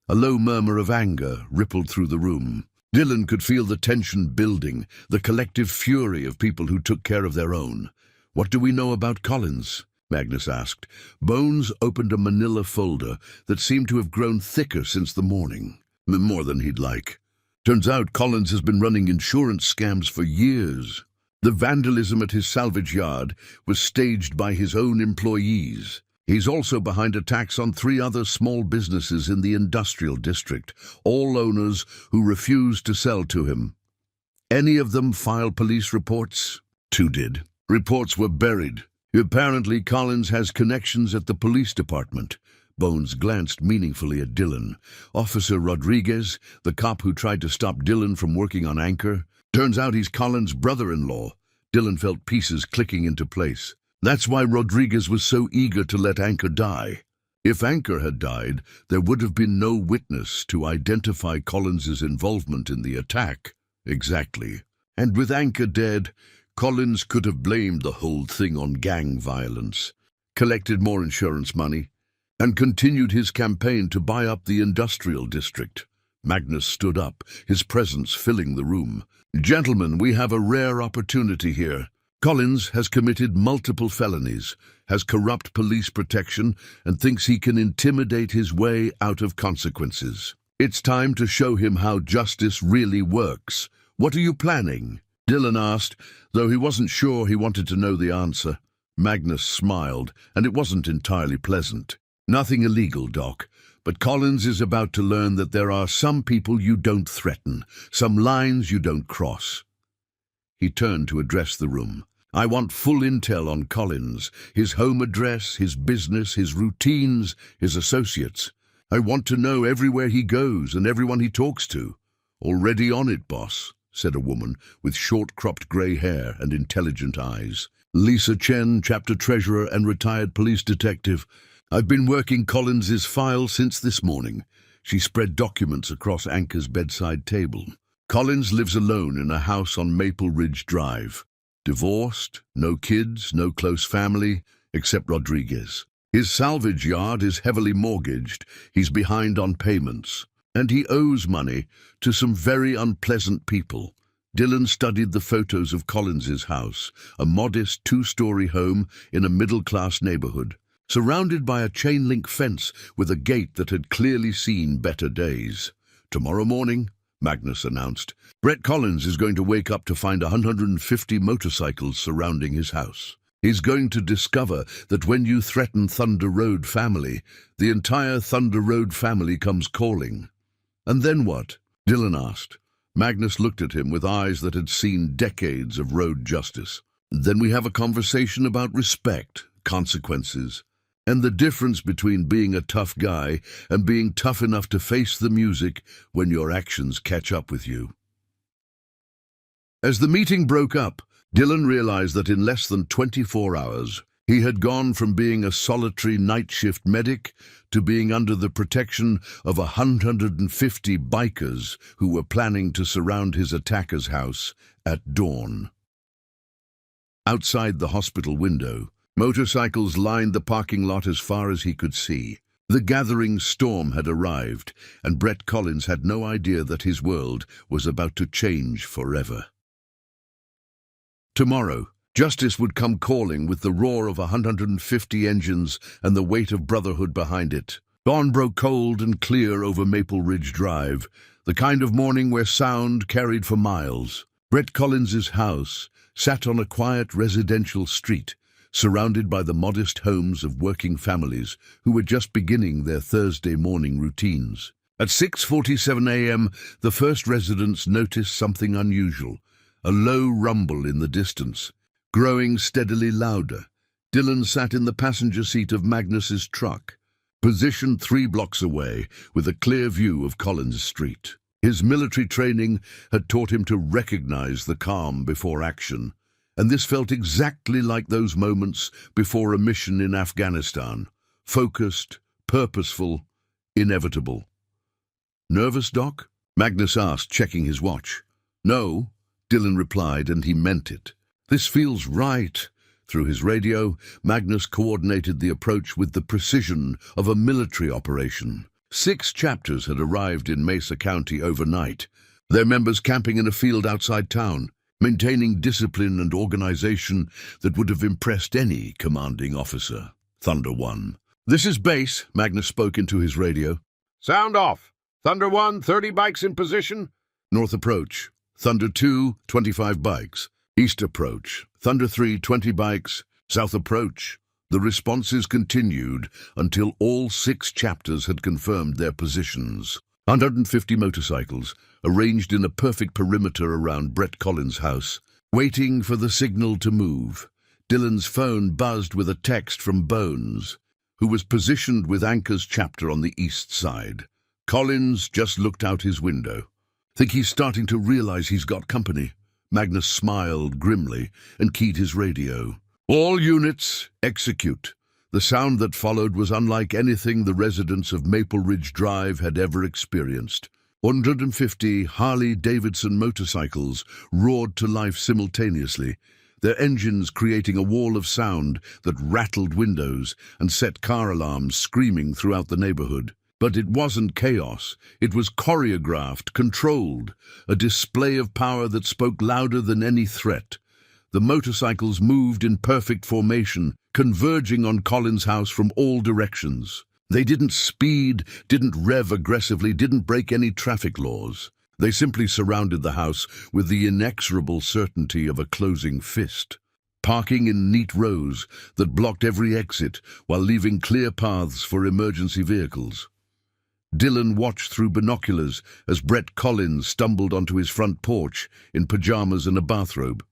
A low murmur of anger rippled through the room. Dylan could feel the tension building, the collective fury of people who took care of their own. "What do we know about Collins?" Magnus asked. Bones opened a manila folder that seemed to have grown thicker since the morning. More than he'd like. Turns out Collins has been running insurance scams for years. The vandalism at his salvage yard was staged by his own employees. He's also behind attacks on 3 other small businesses in the industrial district, all owners who refused to sell to him. Any of them file police reports? 2 did. Reports were buried. Apparently Collins has connections at the police department. Bones glanced meaningfully at Dylan. Officer Rodriguez, the cop who tried to stop Dylan from working on Anchor. Turns out he's Collins' brother-in-law. Dylan felt pieces clicking into place. That's why Rodriguez was so eager to let Anchor die. If Anchor had died, there would have been no witness to identify Collins' involvement in the attack. Exactly. And with Anchor dead, Collins could have blamed the whole thing on gang violence, collected more insurance money, and continued his campaign to buy up the industrial district. Magnus stood up, his presence filling the room. "Gentlemen, we have a rare opportunity here. Collins has committed multiple felonies, has corrupt police protection, and thinks he can intimidate his way out of consequences. It's time to show him how justice really works. What are you planning?" Dylan asked, though he wasn't sure he wanted to know the answer. Magnus smiled, and it wasn't entirely pleasant. "Nothing illegal, Doc, but Collins is about to learn that there are some people you don't threaten, some lines you don't cross." He turned to address the room. "I want full intel on Collins, his home address, his business, his routines, his associates. I want to know everywhere he goes and everyone he talks to." "Already on it, boss," said a woman with short-cropped grey hair and intelligent eyes. "Lisa Chen, chapter treasurer and retired police detective. I've been working Collins's file since this morning." She spread documents across Anchor's bedside table. "Collins lives alone in a house on Maple Ridge Drive. Divorced, no kids, no close family, except Rodriguez. His salvage yard is heavily mortgaged. He's behind on payments. And he owes money to some very unpleasant people." Dylan studied the photos of Collins's house, a modest 2-story home in a middle-class neighborhood, surrounded by a chain-link fence with a gate that had clearly seen better days. "Tomorrow morning," Magnus announced, "Brett Collins is going to wake up to find 150 motorcycles surrounding his house. He's going to discover that when you threaten Thunder Road family, the entire Thunder Road family comes calling." "And then what?" Dylan asked. Magnus looked at him with eyes that had seen decades of road justice. "Then we have a conversation about respect, consequences, and the difference between being a tough guy and being tough enough to face the music when your actions catch up with you." As the meeting broke up, Dylan realized that in less than 24 hours, he had gone from being a solitary night shift medic to being under the protection of 150 bikers who were planning to surround his attacker's house at dawn. Outside the hospital window, motorcycles lined the parking lot as far as he could see. The gathering storm had arrived, and Brett Collins had no idea that his world was about to change forever. Tomorrow, justice would come calling with the roar of 150 engines and the weight of brotherhood behind it. Dawn broke cold and clear over Maple Ridge Drive, the kind of morning where sound carried for miles. Brett Collins's house sat on a quiet residential street, surrounded by the modest homes of working families who were just beginning their Thursday morning routines. At 6:47 a.m., the first residents noticed something unusual, a low rumble in the distance, growing steadily louder. Dylan sat in the passenger seat of Magnus's truck, positioned 3 blocks away with a clear view of Collins Street. His military training had taught him to recognize the calm before action, And this felt exactly like those moments before a mission in Afghanistan. Focused, purposeful, inevitable. "Nervous, Doc?" Magnus asked, checking his watch. "No," Dylan replied, and he meant it. "This feels right." Through his radio, Magnus coordinated the approach with the precision of a military operation. 6 chapters had arrived in Mesa County overnight, their members camping in a field outside town, maintaining discipline and organization that would have impressed any commanding officer. Thunder 1. "This is base," Magnus spoke into his radio. "Sound off. Thunder 1, 30 bikes in position." "North approach. Thunder 2, 25 bikes. East approach. Thunder 3, 20 bikes. South approach." The responses continued until all 6 chapters had confirmed their positions. 150 motorcycles, arranged in a perfect perimeter around Brett Collins' house, waiting for the signal to move. Dylan's phone buzzed with a text from Bones, who was positioned with Anchor's chapter on the east side. Collins just looked out his window. "Think he's starting to realize he's got company." Magnus smiled grimly and keyed his radio. "All units, execute." The sound that followed was unlike anything the residents of Maple Ridge Drive had ever experienced. 150 Harley-Davidson motorcycles roared to life simultaneously, their engines creating a wall of sound that rattled windows and set car alarms screaming throughout the neighborhood. But it wasn't chaos. It was choreographed, controlled, a display of power that spoke louder than any threat. The motorcycles moved in perfect formation, converging on Collins' house from all directions. They didn't speed, didn't rev aggressively, didn't break any traffic laws. They simply surrounded the house with the inexorable certainty of a closing fist, parking in neat rows that blocked every exit while leaving clear paths for emergency vehicles. Dylan watched through binoculars as Brett Collins stumbled onto his front porch in pajamas and a bathrobe,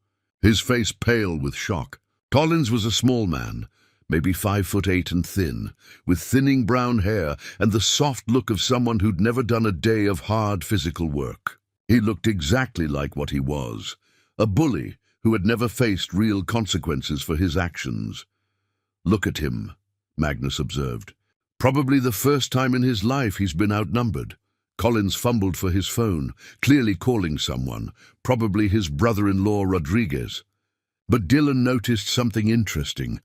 his face pale with shock. Collins was a small man, maybe 5'8" and thin, with thinning brown hair and the soft look of someone who'd never done a day of hard physical work. He looked exactly like what he was, a bully who had never faced real consequences for his actions. "Look at him," Magnus observed. "Probably the first time in his life he's been outnumbered." Collins fumbled for his phone, clearly calling someone, probably his brother-in-law Rodriguez. But Dylan noticed something interesting.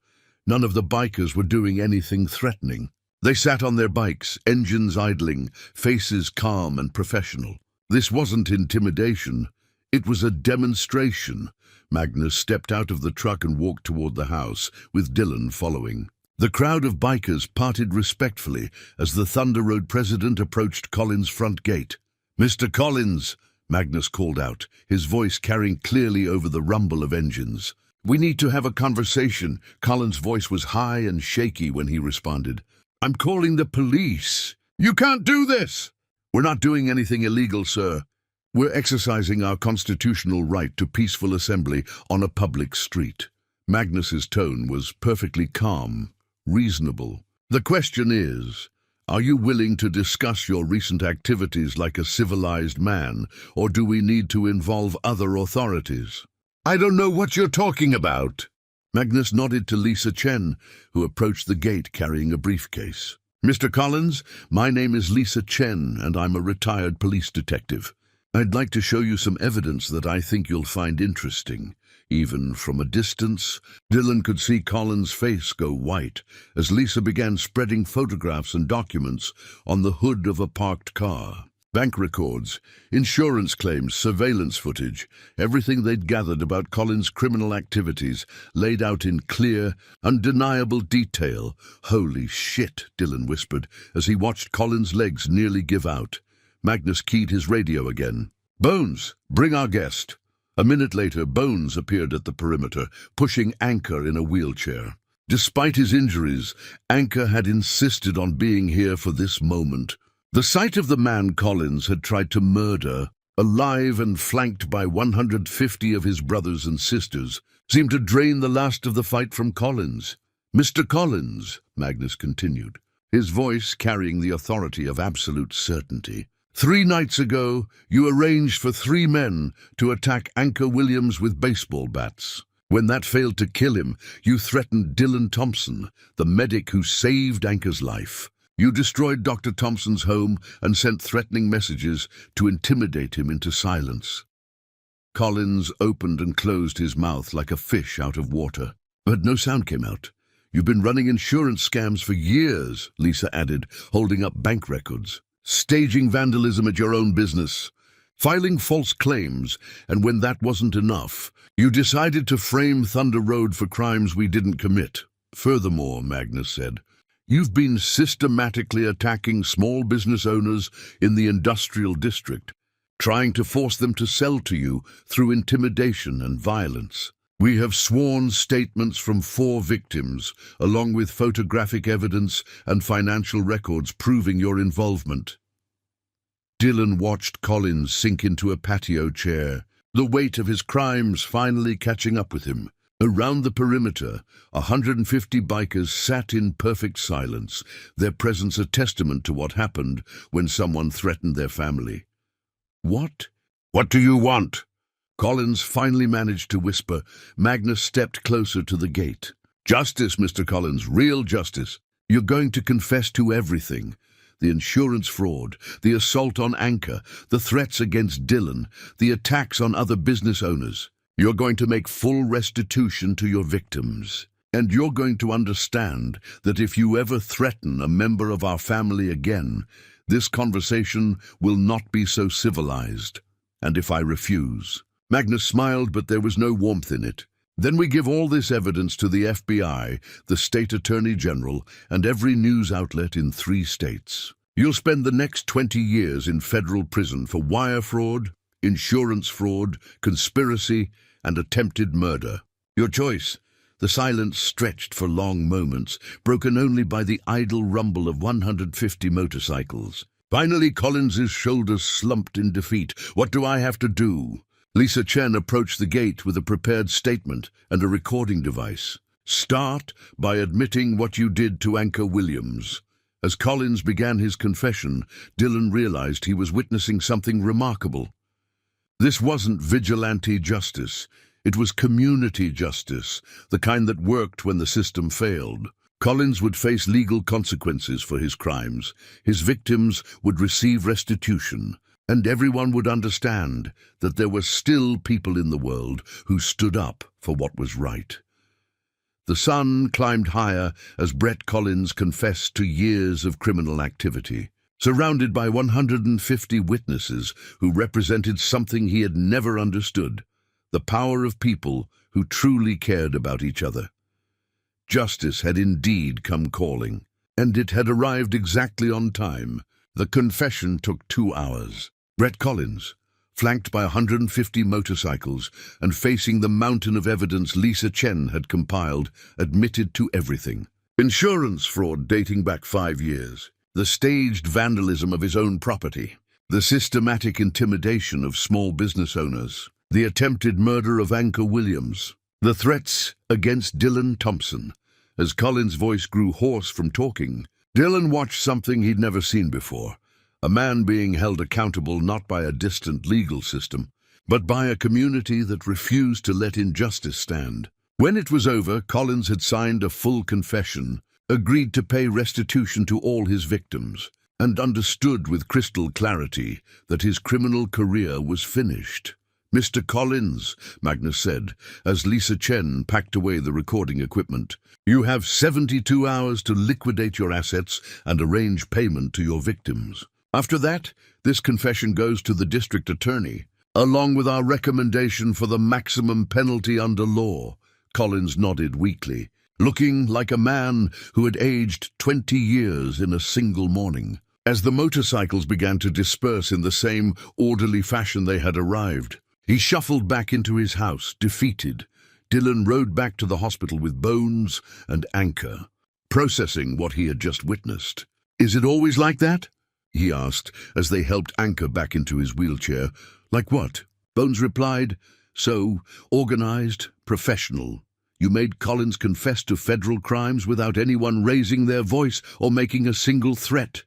None of the bikers were doing anything threatening. They sat on their bikes, engines idling, faces calm and professional. This wasn't intimidation. It was a demonstration. Magnus stepped out of the truck and walked toward the house, with Dylan following. The crowd of bikers parted respectfully as the Thunder Road president approached Collins' front gate. "Mr. Collins," Magnus called out, his voice carrying clearly over the rumble of engines. "We need to have a conversation." Collins' voice was high and shaky when he responded. "I'm calling the police." "You can't do this!" "We're not doing anything illegal, sir. We're exercising our constitutional right to peaceful assembly on a public street." Magnus's tone was perfectly calm, reasonable. "The question is, are you willing to discuss your recent activities like a civilized man, or do we need to involve other authorities?" "I don't know what you're talking about." Magnus nodded to Lisa Chen, who approached the gate carrying a briefcase. "Mr. Collins, my name is Lisa Chen, and I'm a retired police detective. I'd like to show you some evidence that I think you'll find interesting." Even from a distance, Dylan could see Collins' face go white as Lisa began spreading photographs and documents on the hood of a parked car. Bank records, insurance claims, surveillance footage, everything they'd gathered about Collins' criminal activities laid out in clear, undeniable detail. "Holy shit," Dylan whispered as he watched Collins' legs nearly give out. Magnus keyed his radio again. "Bones, bring our guest." A minute later, Bones appeared at the perimeter, pushing Anchor in a wheelchair. Despite his injuries, Anchor had insisted on being here for this moment. The sight of the man Collins had tried to murder, alive and flanked by 150 of his brothers and sisters, seemed to drain the last of the fight from Collins. "Mr. Collins," Magnus continued, his voice carrying the authority of absolute certainty, "3 nights ago, you arranged for 3 men to attack Anchor Williams with baseball bats. When that failed to kill him, you threatened Dylan Thompson, the medic who saved Anchor's life. You destroyed Dr. Thompson's home and sent threatening messages to intimidate him into silence. Collins opened and closed his mouth like a fish out of water, but no sound came out. You've been running insurance scams for years, Lisa added, holding up bank records. Staging vandalism at your own business. Filing false claims, and when that wasn't enough, you decided to frame Thunder Road for crimes we didn't commit. Furthermore, Magnus said, you've been systematically attacking small business owners in the industrial district, trying to force them to sell to you through intimidation and violence. We have sworn statements from 4 victims, along with photographic evidence and financial records proving your involvement. Dylan watched Collins sink into a patio chair, the weight of his crimes finally catching up with him. Around the perimeter, 150 bikers sat in perfect silence, their presence a testament to what happened when someone threatened their family. What? What do you want? Collins finally managed to whisper. Magnus stepped closer to the gate. Justice, Mr. Collins, real justice. You're going to confess to everything. The insurance fraud, the assault on Anchor, the threats against Dylan, the attacks on other business owners. You're going to make full restitution to your victims. And you're going to understand that if you ever threaten a member of our family again, this conversation will not be so civilized. And if I refuse... Magnus smiled, but there was no warmth in it. Then we give all this evidence to the FBI, the state attorney general, and every news outlet in 3 states. You'll spend the next 20 years in federal prison for wire fraud, insurance fraud, conspiracy, and attempted murder. Your choice. The silence stretched for long moments, broken only by the idle rumble of 150 motorcycles. Finally, Collins's shoulders slumped in defeat. What do I have to do? Lisa Chen approached the gate with a prepared statement and a recording device. Start by admitting what you did to Anchor Williams. As Collins began his confession, Dylan realized he was witnessing something remarkable. This wasn't vigilante justice. It was community justice, the kind that worked when the system failed. Collins would face legal consequences for his crimes. His victims would receive restitution. And everyone would understand that there were still people in the world who stood up for what was right. The sun climbed higher as Brett Collins confessed to years of criminal activity, surrounded by 150 witnesses who represented something he had never understood, the power of people who truly cared about each other. Justice had indeed come calling, and it had arrived exactly on time. The confession took 2 hours. Brett Collins, flanked by 150 motorcycles and facing the mountain of evidence Lisa Chen had compiled, admitted to everything. Insurance fraud dating back 5 years, the staged vandalism of his own property, the systematic intimidation of small business owners, the attempted murder of Anchor Williams, the threats against Dylan Thompson. As Collins' voice grew hoarse from talking, Dylan watched something he'd never seen before. A man being held accountable not by a distant legal system, but by a community that refused to let injustice stand. When it was over, Collins had signed a full confession, agreed to pay restitution to all his victims, and understood with crystal clarity that his criminal career was finished. Mr. Collins, Magnus said, as Lisa Chen packed away the recording equipment, you have 72 hours to liquidate your assets and arrange payment to your victims. After that, this confession goes to the district attorney, along with our recommendation for the maximum penalty under law. Collins nodded weakly, looking like a man who had aged 20 years in a single morning. As the motorcycles began to disperse in the same orderly fashion they had arrived, he shuffled back into his house, defeated. Dylan rode back to the hospital with Bones and Anchor, processing what he had just witnessed. Is it always like that? He asked as they helped Anchor back into his wheelchair. Like what? Bones replied, so, organized, professional. You made Collins confess to federal crimes without anyone raising their voice or making a single threat.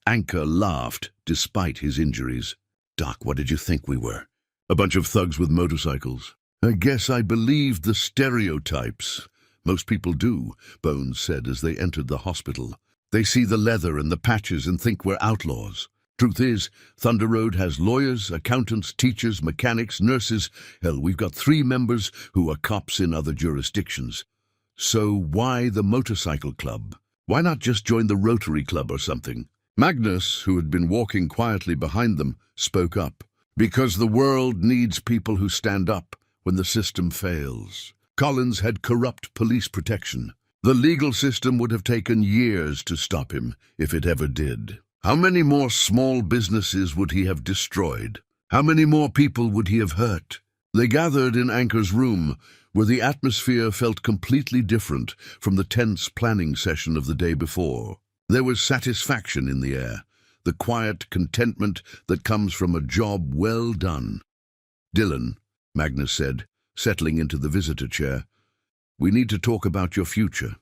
Anchor laughed, despite his injuries. Doc, what did you think we were? A bunch of thugs with motorcycles. I guess I believed the stereotypes. Most people do, Bones said as they entered the hospital. They see the leather and the patches and think we're outlaws. Truth is, Thunder Road has lawyers, accountants, teachers, mechanics, nurses. Hell, we've got 3 members who are cops in other jurisdictions. So why the motorcycle club? Why not just join the Rotary Club or something? Magnus, who had been walking quietly behind them, spoke up. Because the world needs people who stand up when the system fails. Collins had corrupt police protection. The legal system would have taken years to stop him, if it ever did. How many more small businesses would he have destroyed? How many more people would he have hurt? They gathered in Anchor's room, where the atmosphere felt completely different from the tense planning session of the day before. There was satisfaction in the air, the quiet contentment that comes from a job well done. "Dylan," Magnus said, settling into the visitor chair, "we need to talk about your future."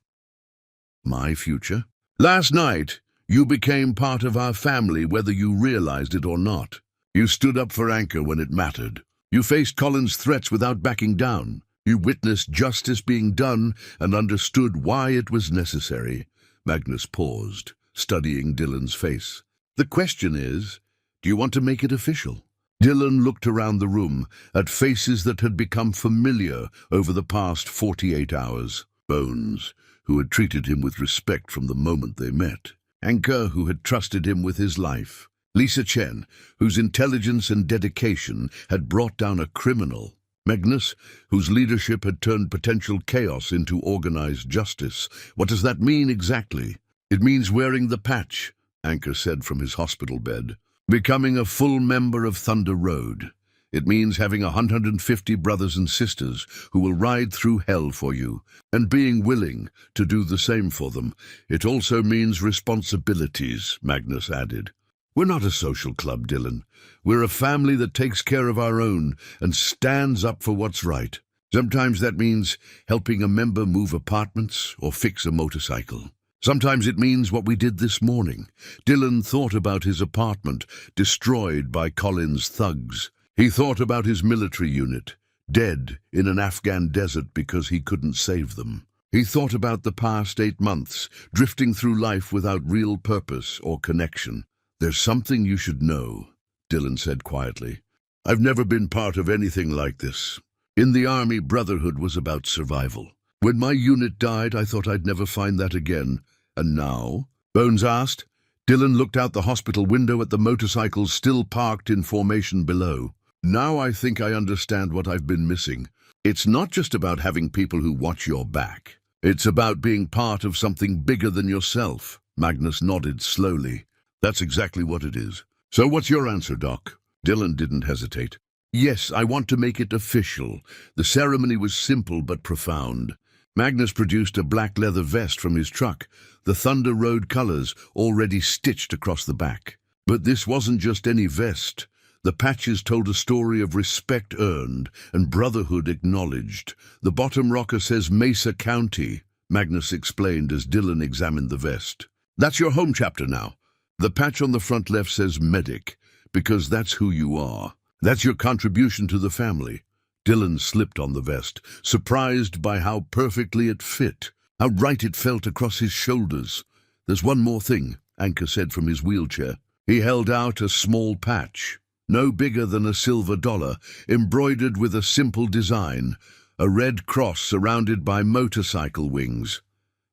"My future?" "Last night, you became part of our family whether you realized it or not. You stood up for Anchor when it mattered. You faced Collins' threats without backing down. You witnessed justice being done and understood why it was necessary." Magnus paused, studying Dylan's face. "The question is, do you want to make it official?" Dylan looked around the room at faces that had become familiar over the past 48 hours. Bones, who had treated him with respect from the moment they met. Anchor, who had trusted him with his life. Lisa Chen, whose intelligence and dedication had brought down a criminal. Magnus, whose leadership had turned potential chaos into organized justice. What does that mean exactly? "It means wearing the patch," Anchor said from his hospital bed. "Becoming a full member of Thunder Road. It means having 150 brothers and sisters who will ride through hell for you, and being willing to do the same for them. It also means responsibilities," Magnus added. "We're not a social club, Dylan. We're a family that takes care of our own and stands up for what's right. Sometimes that means helping a member move apartments or fix a motorcycle. Sometimes it means what we did this morning." Dylan thought about his apartment, destroyed by Collins' thugs. He thought about his military unit, dead in an Afghan desert because he couldn't save them. He thought about the past 8 months, drifting through life without real purpose or connection. "There's something you should know," Dylan said quietly. "I've never been part of anything like this. In the Army, brotherhood was about survival. When my unit died, I thought I'd never find that again. And now?" Bones asked. Dylan looked out the hospital window at the motorcycles still parked in formation below. "Now I think I understand what I've been missing. It's not just about having people who watch your back. It's about being part of something bigger than yourself." Magnus nodded slowly. "That's exactly what it is. So what's your answer, Doc?" Dylan didn't hesitate. "Yes, I want to make it official." The ceremony was simple but profound. Magnus produced a black leather vest from his truck, the Thunder Road colors already stitched across the back. But this wasn't just any vest. The patches told a story of respect earned and brotherhood acknowledged. "The bottom rocker says Mesa County," Magnus explained as Dylan examined the vest. "That's your home chapter now. The patch on the front left says medic, because that's who you are. That's your contribution to the family." Dylan slipped on the vest, surprised by how perfectly it fit, how right it felt across his shoulders. "There's one more thing," Anchor said from his wheelchair. He held out a small patch, no bigger than a silver dollar, embroidered with a simple design, a red cross surrounded by motorcycle wings.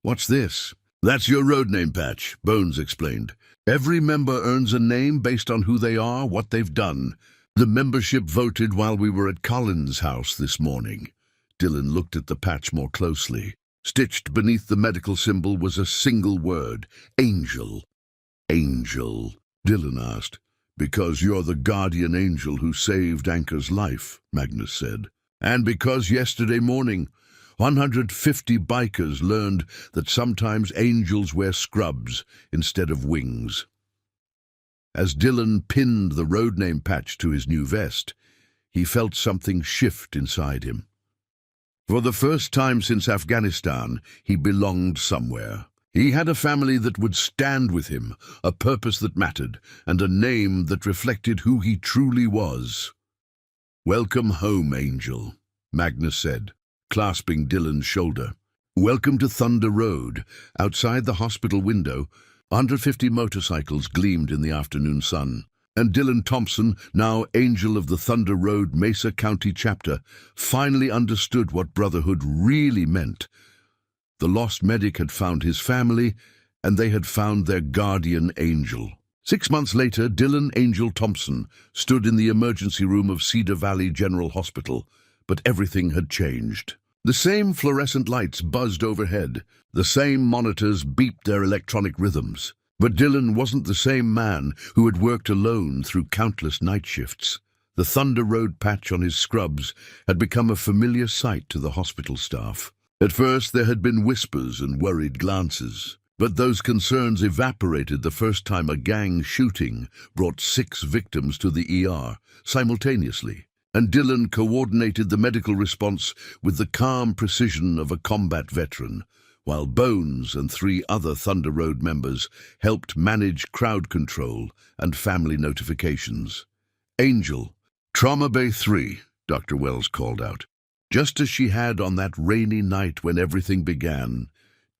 "What's this?" "That's your road name patch," Bones explained. "Every member earns a name based on who they are, what they've done. The membership voted while we were at Collins' house this morning." Dylan looked at the patch more closely. Stitched beneath the medical symbol was a single word: Angel. "Angel?" Dylan asked. "Because you're the guardian angel who saved Anchor's life," Magnus said. "And because yesterday morning 150 bikers learned that sometimes angels wear scrubs instead of wings." As Dylan pinned the road name patch to his new vest, he felt something shift inside him. For the first time since Afghanistan, he belonged somewhere. He had a family that would stand with him, a purpose that mattered, and a name that reflected who he truly was. "Welcome home, Angel," Magnus said, clasping Dylan's shoulder. "Welcome to Thunder Road." Outside the hospital window, 150 motorcycles gleamed in the afternoon sun. And Dylan Thompson, now angel of the Thunder Road Mesa County chapter, finally understood what brotherhood really meant. The lost medic had found his family, and they had found their guardian angel. 6 months later, Dylan Angel Thompson stood in the emergency room of Cedar Valley General Hospital, but everything had changed. The same fluorescent lights buzzed overhead, the same monitors beeped their electronic rhythms. But Dylan wasn't the same man who had worked alone through countless night shifts. The Thunder Road patch on his scrubs had become a familiar sight to the hospital staff. At first there had been whispers and worried glances, but those concerns evaporated the first time a gang shooting brought 6 victims to the ER simultaneously, and Dylan coordinated the medical response with the calm precision of a combat veteran, while Bones and 3 other Thunder Road members helped manage crowd control and family notifications. "Angel, Trauma Bay 3, Dr. Wells called out. Just as she had on that rainy night when everything began,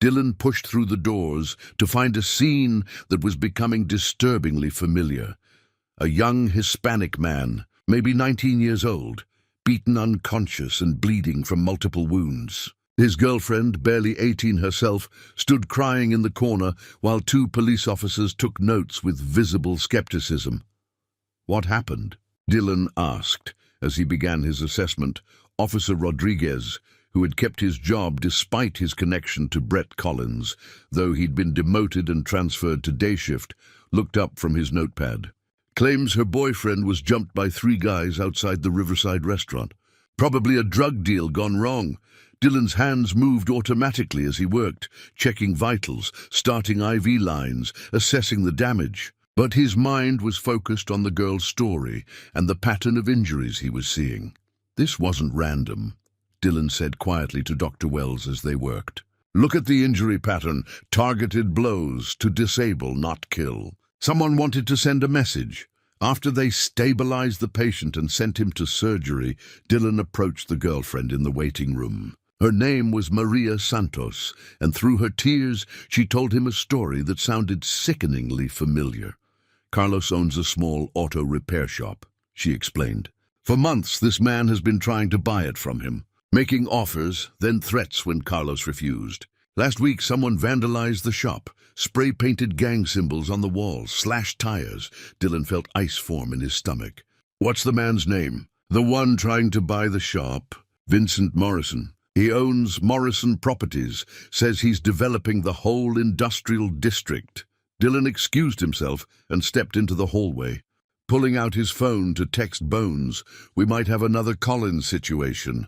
Dylan pushed through the doors to find a scene that was becoming disturbingly familiar. A young Hispanic man, maybe 19 years old, beaten unconscious and bleeding from multiple wounds. His girlfriend, barely 18 herself, stood crying in the corner while 2 police officers took notes with visible skepticism. "What happened?" Dylan asked as he began his assessment. Officer Rodriguez, who had kept his job despite his connection to Brett Collins, though he'd been demoted and transferred to day shift, looked up from his notepad. "Claims her boyfriend was jumped by 3 guys outside the Riverside restaurant. Probably a drug deal gone wrong." Dylan's hands moved automatically as he worked, checking vitals, starting IV lines, assessing the damage. But his mind was focused on the girl's story and the pattern of injuries he was seeing. "This wasn't random," Dylan said quietly to Dr. Wells as they worked. "Look at the injury pattern, targeted blows to disable, not kill. Someone wanted to send a message." After they stabilized the patient and sent him to surgery, Dylan approached the girlfriend in the waiting room. Her name was Maria Santos, and through her tears she told him a story that sounded sickeningly familiar. "Carlos owns a small auto repair shop," she explained. "For months this man has been trying to buy it from him, making offers, then threats when Carlos refused. Last week someone vandalized the shop, spray-painted gang symbols on the walls, slashed tires." Dylan felt ice form in his stomach. "What's the man's name?" "The one trying to buy the shop. Vincent Morrison. He owns Morrison Properties, says he's developing the whole industrial district." Dylan excused himself and stepped into the hallway, pulling out his phone to text Bones. "We might have another Collins situation."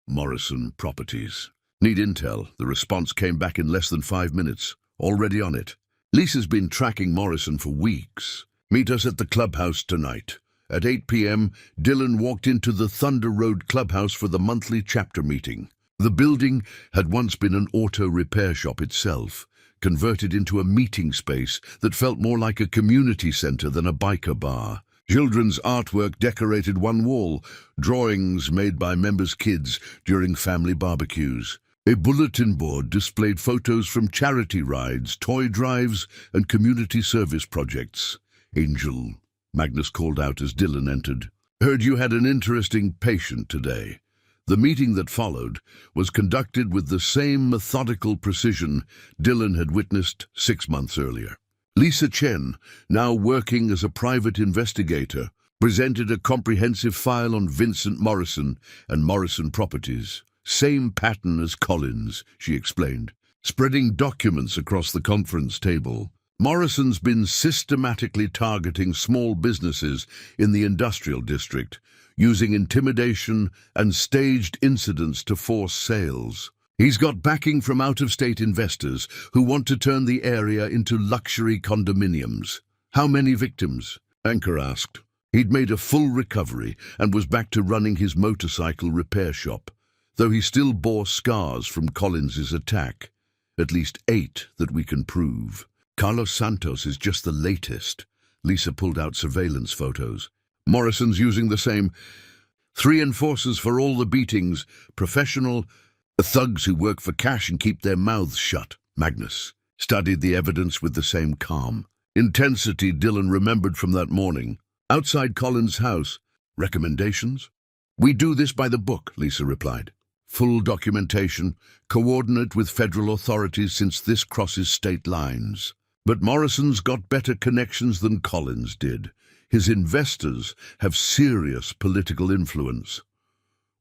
"Morrison Properties. Need intel." The response came back in less than 5 minutes. "Already on it. Lisa's been tracking Morrison for weeks. Meet us at the clubhouse tonight." At 8 p.m., Dylan walked into the Thunder Road clubhouse for the monthly chapter meeting. The building had once been an auto repair shop itself, converted into a meeting space that felt more like a community center than a biker bar. Children's artwork decorated one wall, drawings made by members' kids during family barbecues. A bulletin board displayed photos from charity rides, toy drives, and community service projects. "Angel," Magnus called out as Dylan entered. "Heard you had an interesting patient today." The meeting that followed was conducted with the same methodical precision Dylan had witnessed 6 months earlier. Lisa Chen, now working as a private investigator, presented a comprehensive file on Vincent Morrison and Morrison Properties. "Same pattern as Collins," she explained, spreading documents across the conference table. "Morrison's been systematically targeting small businesses in the industrial district, using intimidation and staged incidents to force sales. He's got backing from out-of-state investors who want to turn the area into luxury condominiums." "How many victims?" Anchor asked. He'd made a full recovery and was back to running his motorcycle repair shop, though he still bore scars from Collins's attack. "At least 8 that we can prove. Carlos Santos is just the latest." Lisa pulled out surveillance photos. "Morrison's using the same..." 3 enforcers for all the beatings, professional thugs who work for cash and keep their mouths shut. Magnus studied the evidence with the same calm intensity Dylan remembered from that morning. Outside Colin's house. Recommendations? We do this by the book, Lisa replied. Full documentation, coordinate with federal authorities since this crosses state lines. But Morrison's got better connections than Collins did. His investors have serious political influence,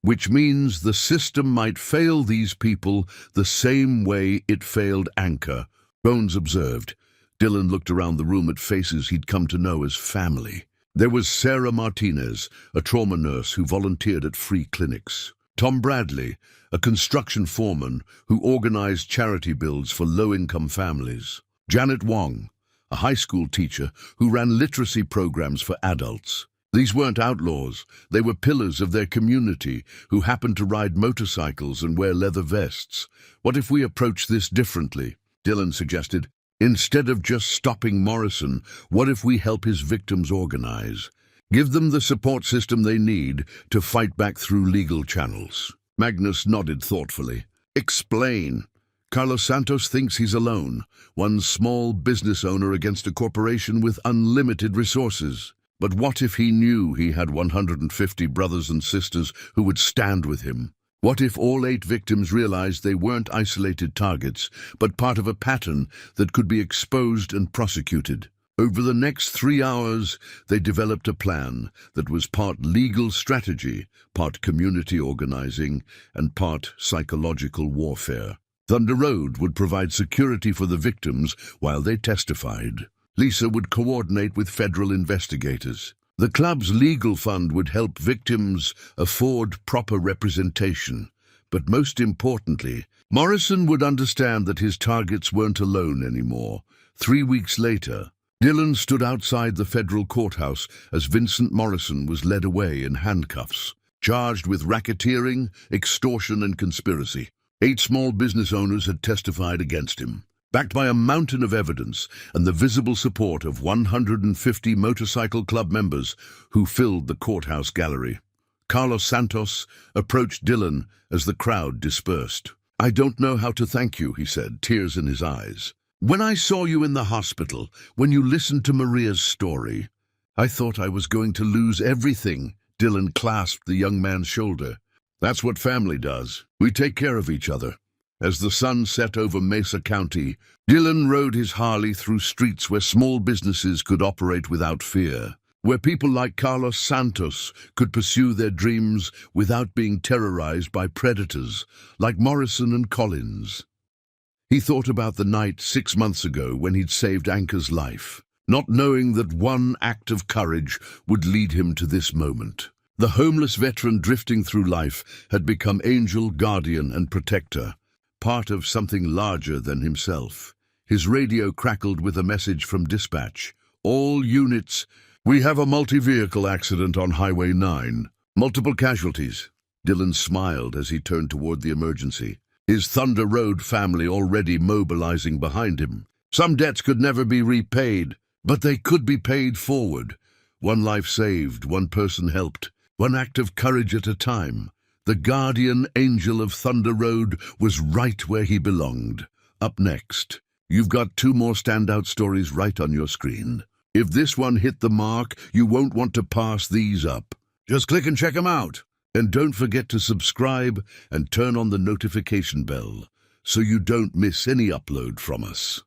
which means the system might fail these people the same way it failed Anchor, Bones observed. Dylan looked around the room at faces he'd come to know as family. There was Sarah Martinez, a trauma nurse who volunteered at free clinics. Tom Bradley, a construction foreman who organized charity builds for low-income families. Janet Wong, a high school teacher who ran literacy programs for adults. These weren't outlaws, they were pillars of their community who happened to ride motorcycles and wear leather vests. What if we approach this differently? Dylan suggested. Instead of just stopping Morrison, what if we help his victims organize? Give them the support system they need to fight back through legal channels. Magnus nodded thoughtfully. Explain. Carlos Santos thinks he's alone, one small business owner against a corporation with unlimited resources. But what if he knew he had 150 brothers and sisters who would stand with him? What if all 8 victims realized they weren't isolated targets, but part of a pattern that could be exposed and prosecuted? Over the next 3 hours, they developed a plan that was part legal strategy, part community organizing, and part psychological warfare. Thunder Road would provide security for the victims while they testified. Lisa would coordinate with federal investigators. The club's legal fund would help victims afford proper representation. But most importantly, Morrison would understand that his targets weren't alone anymore. 3 weeks later, Dylan stood outside the federal courthouse as Vincent Morrison was led away in handcuffs, charged with racketeering, extortion, and conspiracy. 8 small business owners had testified against him, backed by a mountain of evidence and the visible support of 150 motorcycle club members who filled the courthouse gallery. Carlos Santos approached Dylan as the crowd dispersed. "I don't know how to thank you," he said, tears in his eyes. "When I saw you in the hospital, when you listened to Maria's story, I thought I was going to lose everything." Dylan clasped the young man's shoulder. "That's what family does. We take care of each other." As the sun set over Mesa County, Dylan rode his Harley through streets where small businesses could operate without fear, where people like Carlos Santos could pursue their dreams without being terrorized by predators like Morrison and Collins. He thought about the night 6 months ago when he'd saved Anchor's life, not knowing that one act of courage would lead him to this moment. The homeless veteran drifting through life had become angel, guardian, and protector, part of something larger than himself. His radio crackled with a message from dispatch. "All units, we have a multi-vehicle accident on Highway 9. Multiple casualties." Dylan smiled as he turned toward the emergency, his Thunder Road family already mobilizing behind him. Some debts could never be repaid, but they could be paid forward. One life saved, one person helped, one act of courage at a time. The guardian angel of Thunder Road was right where he belonged. Up next, you've got 2 more standout stories right on your screen. If this one hit the mark, you won't want to pass these up. Just click and check them out. And don't forget to subscribe and turn on the notification bell so you don't miss any upload from us.